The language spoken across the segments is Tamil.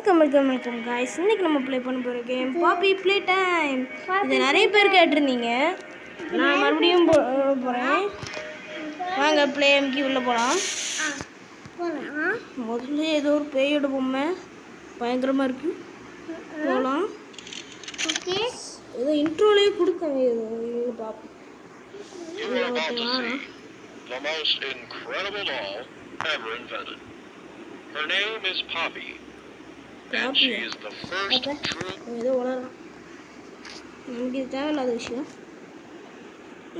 வெல்கம் गाइस இன்னைக்கு நம்ம ப்ளே பண்ண போற கேம் பாப்பி ப்ளே டைம். இது நிறைய பேர் கேட்டிருந்தீங்க. நான் மறுபடியும் போறேன். வாங்க ப்ளே எம்கி உள்ள போலாம். முதல்ல ஏதோ ஒரு பேயோட பொம்மை பயங்கரமா இருக்கு. போலாம். ஓகே. ஏதோ இன்ட்ரோலயே கொடுக்காங்க ஏதோ பாப்பி. The most incredible doll ever invented. Her name is Poppy. And she is the first true. ஏதோ வளரலாம். நமக்கு இது தேவையில்லாத விஷயம்.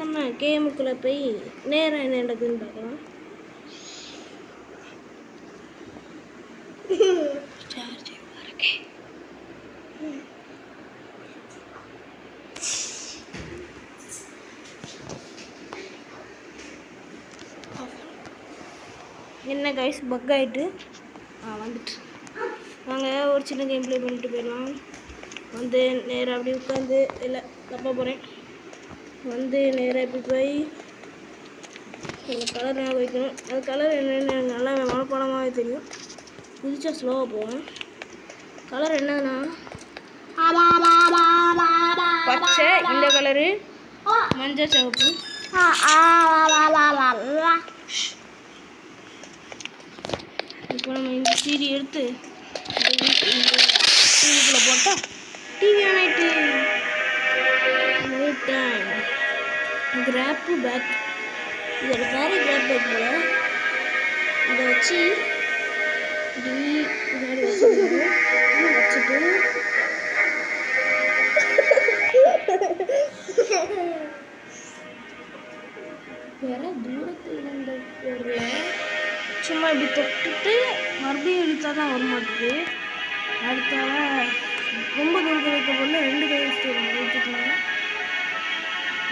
நம்ம கேமுக்குள்ள போய் நேரம் என்ன நடக்குதுன்னு பார்க்கலாம். என்ன கைஸ் பக் ஆகிட்டு வந்துட்டு வாங்க ஒரு சின்ன கேம் ப்ளே பண்ணிட்டு போயிடலாம். வந்து நேராக அப்படி உட்காந்து இல்லை தப்பா போகிறேன். வந்து நேராக இப்படி போய் அந்த கலர் ஞாபகம் வைக்கணும். அது கலர் என்னென்னு நல்லா மனப்பாடமாகவே தெரியும். புதுசாக ஸ்லோவாக போவேன். கலர் என்னன்னா பச்சை, இந்த கலரு மஞ்சள் சிவப்பு. இப்போ நம்ம இந்த சீடி எடுத்து டிவிக்குள்ளே போட்டால் டிவி ஆன் ஆகிட்டு கிராப்பு பேக். இதோட பேரே கிராப் பேக் போல். இதை வச்சு முன்னாடி வச்சுட்டு வேற தூரத்தில் இருந்த பொருளை சும்மா இப்படி தொட்டுட்டு மறுபடியும் எடுத்தா தான் வர மாட்டேது. அடுத்தால ரொம்ப தூரத்தில் இருக்க பொருள் ரெண்டு கை வச்சுட்டாங்க.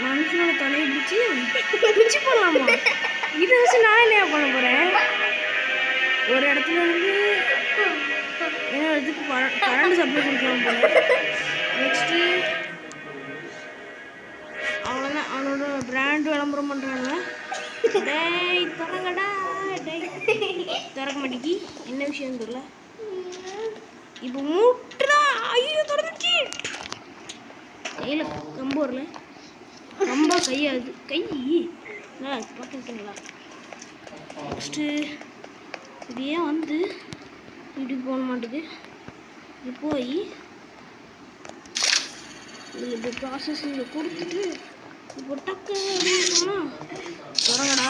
மனுஷனோட தலையை பிடிச்சி போடலாமா? இதை வச்சு நான் என்ன பண்ண போகிறேன்? ஒரு இடத்துல இருந்து இன்னொரு இடத்துக்கு கரண்ட் சப்ளை கொடுக்கலாம் போல. நெக்ஸ்ட்டு அவ்வளோதான். அவனோட பிராண்ட் விளம்பரம் பண்ணுறாங்க. டேய் திறங்கடா, டேய் திறக்க மாட்டேங்கி என்ன விஷயம் தெரியல. இப்போ மூட்டுடா. ஐயோ திறந்துச்சு. கையில் கம்பு வரல. கம்பா கையாது கை பார்த்துக்கிட்டீங்களா? நெக்ஸ்ட்டு இது ஏன் வந்து இப்படி போக மாட்டேது. இது போய் இதில் இப்படி ப்ராசஸிங்க கொடுத்துட்டு இப்போ டக்கு அப்படின்னா திறங்கடா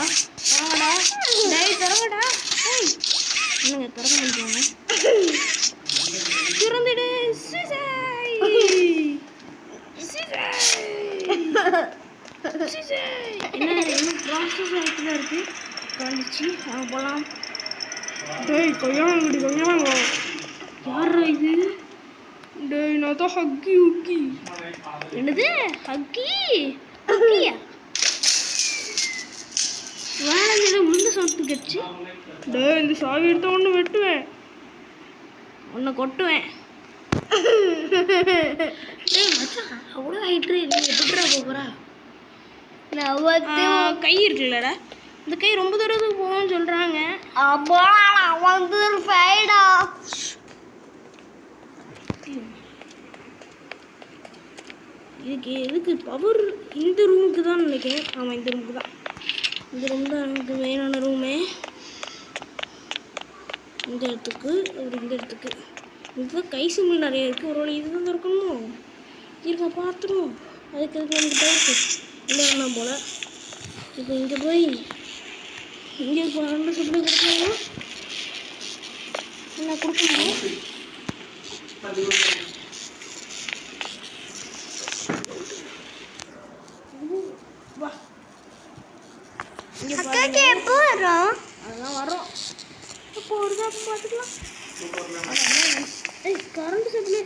டேய் திறங்கடா. டேய் என்னங்க திறக்க முடியுங்க? திறந்துடு. என்ன ப்ராசஸ் ஆகிட்டு தான் இருக்குது. கழிச்சு அவங்க போகலாம். டேய் கையாளங்க யாரா இது? டேய் நான் தான் ஹக்கி உக்கி. என்னது ஹக்கியா? வேலை முழுந்த சவுண்டு கட்சி. டேய் இந்த சாவி எடுத்த ஒன்று வெட்டுவேன், ஒன்று கொட்டுவேன். அவ்வளோ ஹைட்ரு நீ எப்படிடா போகிறா? கை இருக்குல்லடா, இந்த கை ரொம்ப தூரத்துக்கு போகும்னு சொல்கிறாங்க. இதுக்கு எதுக்கு பவர்? இந்த ரூமுக்கு தான் நினைக்கிறேன். ஆமாம் இந்த ரூமுக்கு தான். இந்த ரூம் தான் எனக்கு மெயினான ரூமே. இந்த இடத்துக்கு அப்படி இந்த இடத்துக்கு இப்போ கை சிம்பிள் நிறைய இருக்குது. ஒரு வழி இதுதான் திறக்கணும். இருக்க பார்த்துருவோம். அதுக்கு எனக்கு டவுட்டு இல்லை என்ன போல். இப்போ இங்கே போய் இங்கே ரெண்டு சப்ளை கொடுக்கணும். என்ன கொடுக்க முடியும்? அதெல்லாம் வரும். இப்போ ஒரு பார்த்துக்கலாம். Current supply